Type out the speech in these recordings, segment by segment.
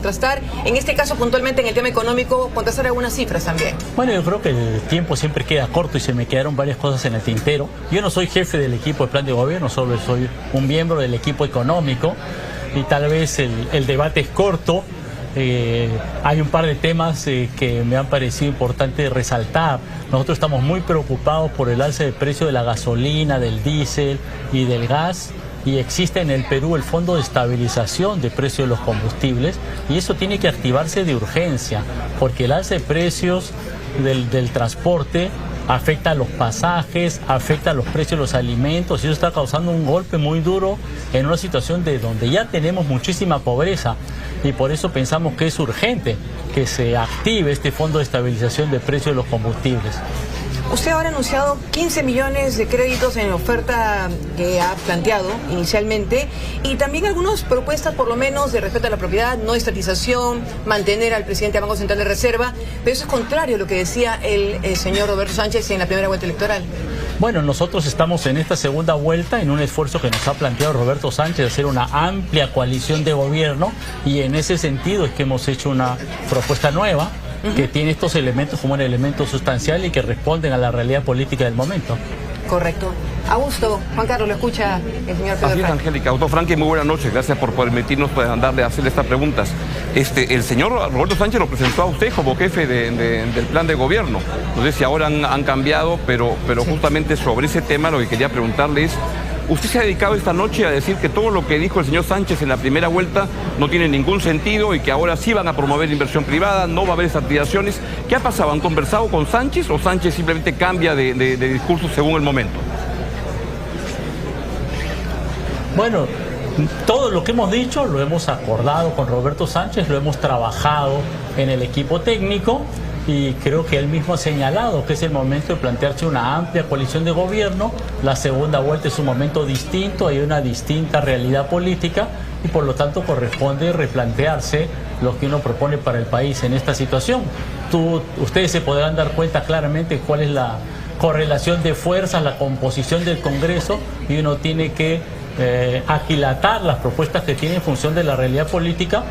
contrastar, en este caso puntualmente en el tema económico, contrastar algunas cifras también. Bueno, yo creo que el tiempo siempre queda corto y se me quedaron varias cosas en el tintero. Yo no soy jefe del equipo de plan de gobierno, solo soy un miembro del equipo económico y tal vez el debate es corto. Hay un par de temas que me han parecido importantes resaltar. Nosotros estamos muy preocupados por el alza de precio de la gasolina, del diésel y del gas. Y existe en el Perú el Fondo de Estabilización de Precios de los Combustibles y eso tiene que activarse de urgencia porque el alza de precios del transporte afecta a los pasajes, afecta a los precios de los alimentos y eso está causando un golpe muy duro en una situación de donde ya tenemos muchísima pobreza y por eso pensamos que es urgente que se active este Fondo de Estabilización de Precios de los Combustibles. Usted ahora ha anunciado 15 millones de créditos en la oferta que ha planteado inicialmente y también algunas propuestas por lo menos de respeto a la propiedad, no estatización, mantener al presidente del Banco Central de Reserva, pero eso es contrario a lo que decía el señor Roberto Sánchez en la primera vuelta electoral. Bueno, nosotros estamos en esta segunda vuelta en un esfuerzo que nos ha planteado Roberto Sánchez de hacer una amplia coalición de gobierno y en ese sentido es que hemos hecho una propuesta nueva que tiene estos elementos como un elemento sustancial y que responden a la realidad política del momento. Correcto. Augusto, Juan Carlos, lo escucha el señor Pedro. Así es, Angélica. Doctor Franque, muy buenas noches. Gracias por permitirnos hacerle estas preguntas. El señor Roberto Sánchez lo presentó a usted como jefe del plan de gobierno. No sé si ahora han cambiado, pero sí. Justamente sobre ese tema lo que quería preguntarle es, usted se ha dedicado esta noche a decir que todo lo que dijo el señor Sánchez en la primera vuelta no tiene ningún sentido y que ahora sí van a promover inversión privada, no va a haber estatizaciones. ¿Qué ha pasado? ¿Han conversado con Sánchez o Sánchez simplemente cambia de discurso según el momento? Bueno, todo lo que hemos dicho lo hemos acordado con Roberto Sánchez, lo hemos trabajado en el equipo técnico y creo que él mismo ha señalado que es el momento de plantearse una amplia coalición de gobierno. La segunda vuelta es un momento distinto, hay una distinta realidad política y por lo tanto corresponde replantearse lo que uno propone para el país en esta situación. Ustedes se podrán dar cuenta claramente cuál es la correlación de fuerzas, la composición del Congreso y uno tiene que aquilatar las propuestas que tiene en función de la realidad política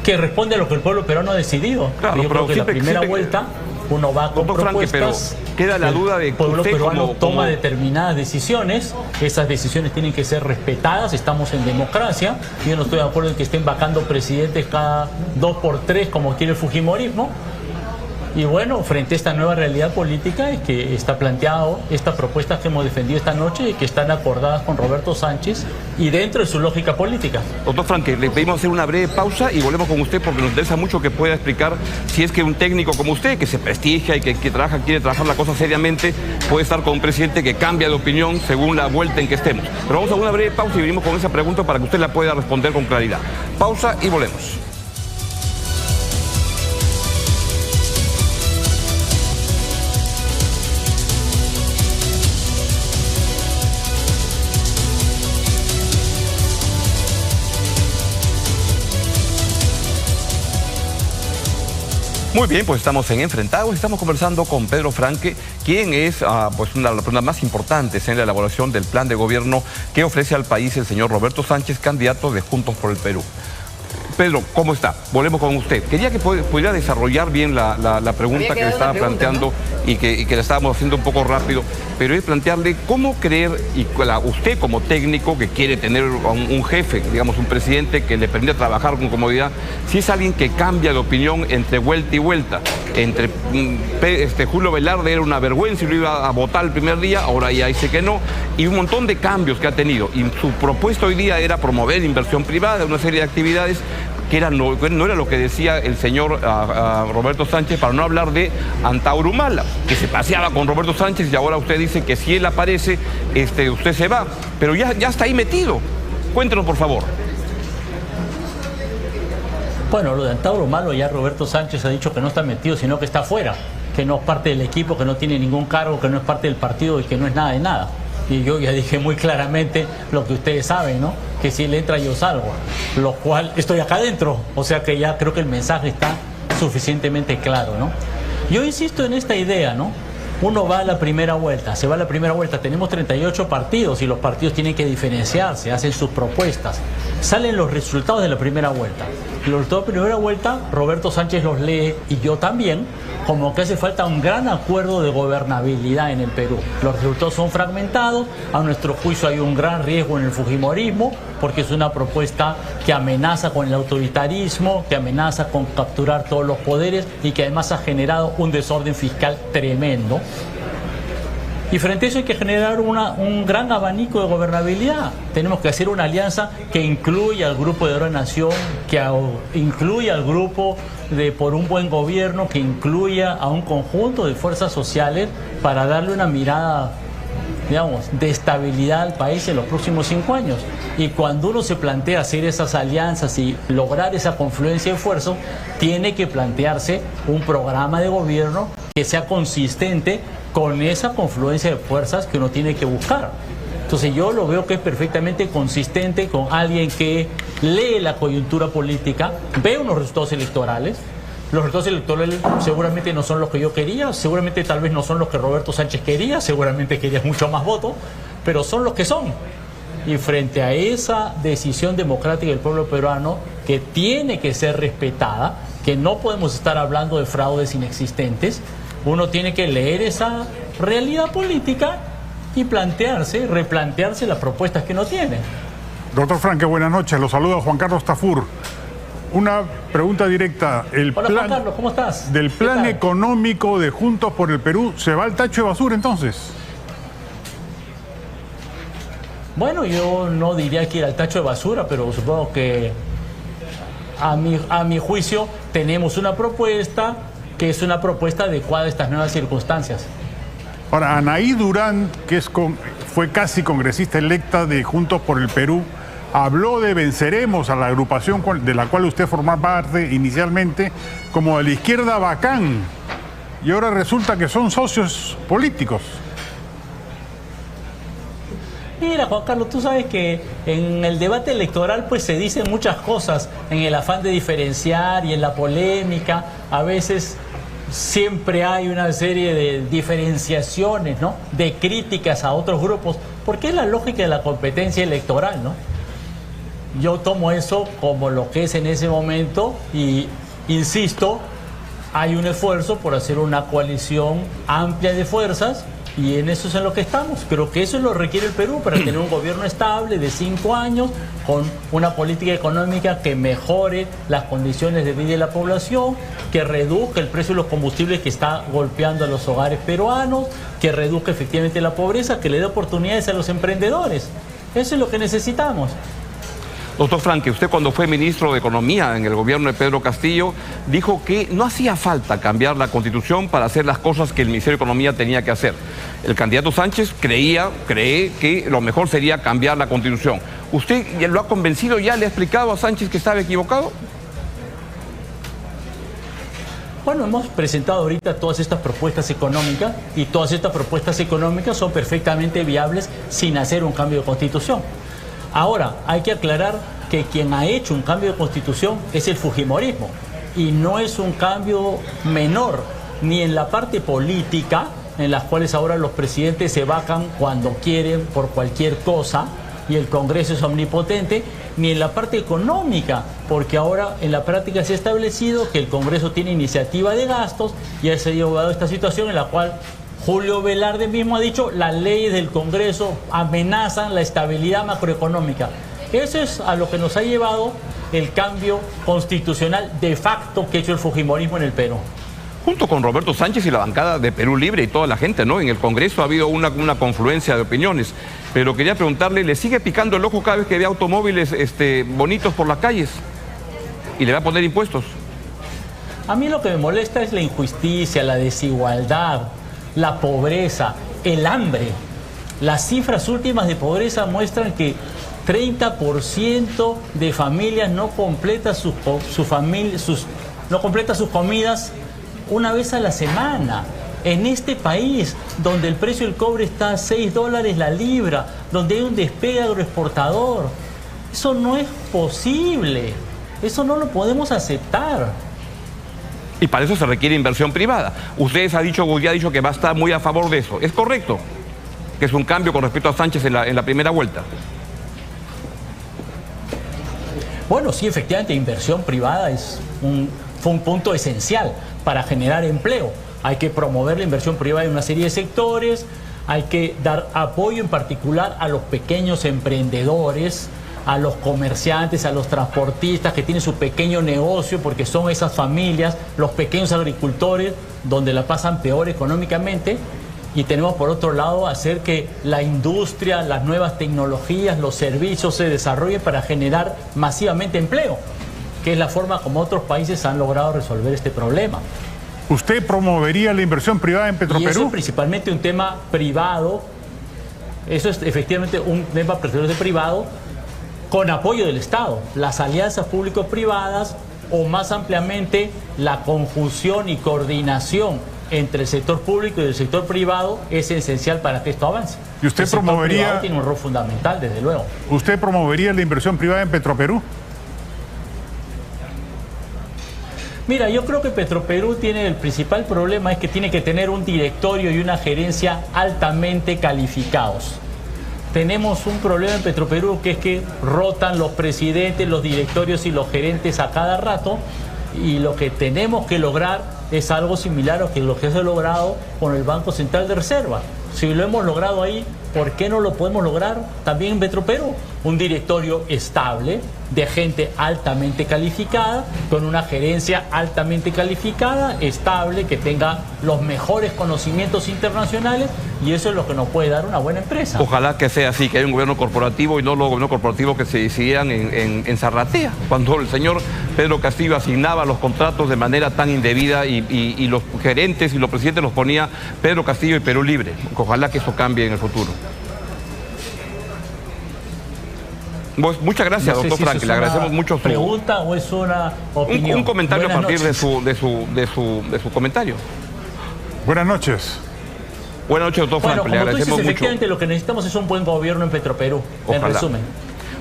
que responde a lo que el pueblo peruano ha decidido. Claro, yo creo que la primera vuelta uno va con propuestas, Franque, pero queda la duda de que el pueblo peruano toma como determinadas decisiones, esas decisiones tienen que ser respetadas, estamos en democracia, yo no estoy de acuerdo en que estén vacando presidentes cada 2 por 3 como quiere el fujimorismo. Y bueno, frente a esta nueva realidad política es que está planteado estas propuestas que hemos defendido esta noche y que están acordadas con Roberto Sánchez y dentro de su lógica política. Doctor Franque, le pedimos hacer una breve pausa y volvemos con usted porque nos interesa mucho que pueda explicar si es que un técnico como usted, que se prestigia y que quiere trabajar la cosa seriamente, puede estar con un presidente que cambia de opinión según la vuelta en que estemos. Pero vamos a una breve pausa y venimos con esa pregunta para que usted la pueda responder con claridad. Pausa y volvemos. Muy bien, pues estamos en Enfrentados, estamos conversando con Pedro Franque, quien es una de las personas más importantes en la elaboración del plan de gobierno que ofrece al país el señor Roberto Sánchez, candidato de Juntos por el Perú. Pedro, ¿cómo está? Volvemos con usted. Quería que pudiera desarrollar bien la pregunta que le estaba planteando, ¿no? y que la estábamos haciendo un poco rápido, pero es plantearle cómo creer, y usted como técnico que quiere tener un jefe, digamos un presidente que le permita trabajar con comodidad, si es alguien que cambia de opinión entre vuelta y vuelta. Entre Julio Velarde era una vergüenza y lo iba a votar el primer día, ahora ya dice que no, y un montón de cambios que ha tenido. Y su propuesta hoy día era promover inversión privada, una serie de actividades que no era lo que decía el señor Roberto Sánchez, para no hablar de Antauro Humala, que se paseaba con Roberto Sánchez y ahora usted dice que si él aparece, usted se va, pero ya está ahí metido. Cuéntenos, por favor. Bueno, lo de Antauro Humala ya Roberto Sánchez ha dicho que no está metido, sino que está fuera, que no es parte del equipo, que no tiene ningún cargo, que no es parte del partido y que no es nada de nada. Y yo ya dije muy claramente lo que ustedes saben, ¿no? Que si él entra yo salgo, lo cual estoy acá adentro, o sea que ya creo que el mensaje está suficientemente claro, ¿no? Yo insisto en esta idea, ¿no? Uno va a la primera vuelta, se va a la primera vuelta, tenemos 38 partidos y los partidos tienen que diferenciarse, hacen sus propuestas, salen los resultados de la primera vuelta. los resultados de primera vuelta, Roberto Sánchez los lee, y yo también, como que hace falta un gran acuerdo de gobernabilidad en el Perú. Los resultados son fragmentados, a nuestro juicio hay un gran riesgo en el fujimorismo, porque es una propuesta que amenaza con el autoritarismo, que amenaza con capturar todos los poderes y que además ha generado un desorden fiscal tremendo. Y frente a eso hay que generar un gran abanico de gobernabilidad. Tenemos que hacer una alianza que incluya al Grupo de Oro de Nación, que incluya al Grupo de Por un Buen Gobierno, que incluya a un conjunto de fuerzas sociales para darle una mirada, digamos, de estabilidad al país en los próximos 5 años. Y cuando uno se plantea hacer esas alianzas y lograr esa confluencia de esfuerzos, tiene que plantearse un programa de gobierno que sea consistente con esa confluencia de fuerzas que uno tiene que buscar. Entonces yo lo veo que es perfectamente consistente con alguien que lee la coyuntura política, ve unos resultados electorales. Los resultados electorales seguramente no son los que yo quería, seguramente tal vez no son los que Roberto Sánchez quería, seguramente quería mucho más votos, pero son los que son. Y frente a esa decisión democrática del pueblo peruano, que tiene que ser respetada, que no podemos estar hablando de fraudes inexistentes, uno tiene que leer esa realidad política y replantearse las propuestas que uno tiene. Doctor Franque, buenas noches. Lo saluda Juan Carlos Tafur. Una pregunta directa. Hola, Juan Carlos, ¿cómo estás? ¿Del plan económico de Juntos por el Perú se va al tacho de basura entonces? Bueno, yo no diría que ir al tacho de basura, pero supongo que a mi juicio tenemos una propuesta que es una propuesta adecuada a estas nuevas circunstancias. Ahora, Anaí Durán, que fue casi congresista electa de Juntos por el Perú, habló de Venceremos, a la agrupación de la cual usted formaba parte inicialmente, como de la izquierda bacán, y ahora resulta que son socios políticos. Mira, Juan Carlos, tú sabes que en el debate electoral pues se dicen muchas cosas en el afán de diferenciar y en la polémica. A veces siempre hay una serie de diferenciaciones, ¿no?, de críticas a otros grupos, porque es la lógica de la competencia electoral, ¿no? Yo tomo eso como lo que es en ese momento y, insisto, hay un esfuerzo por hacer una coalición amplia de fuerzas. Y en eso es en lo que estamos. Creo que eso lo requiere el Perú para tener un gobierno estable de 5 años, con una política económica que mejore las condiciones de vida de la población, que reduzca el precio de los combustibles que está golpeando a los hogares peruanos, que reduzca efectivamente la pobreza, que le dé oportunidades a los emprendedores. Eso es lo que necesitamos. Doctor Franque, usted cuando fue ministro de Economía en el gobierno de Pedro Castillo, dijo que no hacía falta cambiar la Constitución para hacer las cosas que el Ministerio de Economía tenía que hacer. El candidato Sánchez cree que lo mejor sería cambiar la Constitución. ¿Usted ya lo ha convencido, ya le ha explicado a Sánchez que estaba equivocado? Bueno, hemos presentado ahorita todas estas propuestas económicas y todas estas propuestas económicas son perfectamente viables sin hacer un cambio de Constitución. Ahora, hay que aclarar que quien ha hecho un cambio de Constitución es el fujimorismo y no es un cambio menor, ni en la parte política, en las cuales ahora los presidentes se vacan cuando quieren por cualquier cosa y el Congreso es omnipotente, ni en la parte económica, porque ahora en la práctica se ha establecido que el Congreso tiene iniciativa de gastos y ha llevado esta situación en la cual Julio Velarde mismo ha dicho las leyes del Congreso amenazan la estabilidad macroeconómica. Eso es a lo que nos ha llevado el cambio constitucional de facto que ha hecho el fujimorismo en el Perú. Junto con Roberto Sánchez y la bancada de Perú Libre y toda la gente, ¿no? En el Congreso ha habido una confluencia de opiniones. Pero quería preguntarle, ¿le sigue picando el ojo cada vez que ve automóviles bonitos por las calles? ¿Y le va a poner impuestos? A mí lo que me molesta es la injusticia, la desigualdad, la pobreza, el hambre. Las cifras últimas de pobreza muestran que 30% de familias no completa sus comidas una vez a la semana. En este país, donde el precio del cobre está a $6 la libra, donde hay un despegue agroexportador, eso no es posible. Eso no lo podemos aceptar. Y para eso se requiere inversión privada. Usted ya ha dicho que va a estar muy a favor de eso. ¿Es correcto? Que es un cambio con respecto a Sánchez en la primera vuelta. Bueno, sí, efectivamente, inversión privada fue un punto esencial para generar empleo. Hay que promover la inversión privada en una serie de sectores, hay que dar apoyo en particular a los pequeños emprendedores, a los comerciantes, a los transportistas que tienen su pequeño negocio, porque son esas familias, los pequeños agricultores, donde la pasan peor económicamente. Y tenemos por otro lado hacer que la industria, las nuevas tecnologías, los servicios se desarrollen para generar masivamente empleo, que es la forma como otros países han logrado resolver este problema. ¿Usted promovería la inversión privada en Petroperú? Y eso es principalmente un tema privado, eso es efectivamente un tema privado con apoyo del Estado, las alianzas público-privadas o más ampliamente la conjunción y coordinación entre el sector público y el sector privado es esencial para que esto avance. ¿Y usted promovería? El sector privado tiene un rol fundamental, desde luego. ¿Usted promovería la inversión privada en Petroperú? Mira, yo creo que Petroperú tiene el principal problema es que tiene que tener un directorio y una gerencia altamente calificados. Tenemos un problema en Petroperú que es que rotan los presidentes, los directorios y los gerentes a cada rato, y lo que tenemos que lograr es algo similar a lo que se ha logrado con el Banco Central de Reserva. Si lo hemos logrado ahí, ¿por qué no lo podemos lograr también en Petroperú? Un directorio estable, de gente altamente calificada, con una gerencia altamente calificada, estable, que tenga los mejores conocimientos internacionales, y eso es lo que nos puede dar una buena empresa. Ojalá que sea así, que haya un gobierno corporativo y no los gobiernos corporativos que se decidían en Zarratea, cuando el señor Pedro Castillo asignaba los contratos de manera tan indebida y los gerentes y los presidentes los ponía Pedro Castillo y Perú Libre. Ojalá que eso cambie en el futuro. Pues muchas gracias, doctor Franque, le agradecemos mucho su pregunta o es una opinión. Un comentario Buenas a partir noches. de su comentario. Buenas noches. Buenas noches, doctor Franque, le agradecemos mucho. Efectivamente, lo que necesitamos es un buen gobierno en Petroperú, en resumen.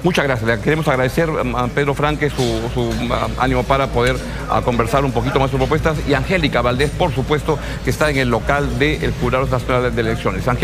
Muchas gracias. Le queremos agradecer a Pedro Franque su ánimo para poder conversar un poquito más sus propuestas, y Angélica Valdés, por supuesto, que está en el local del Jurado Nacional de Elecciones.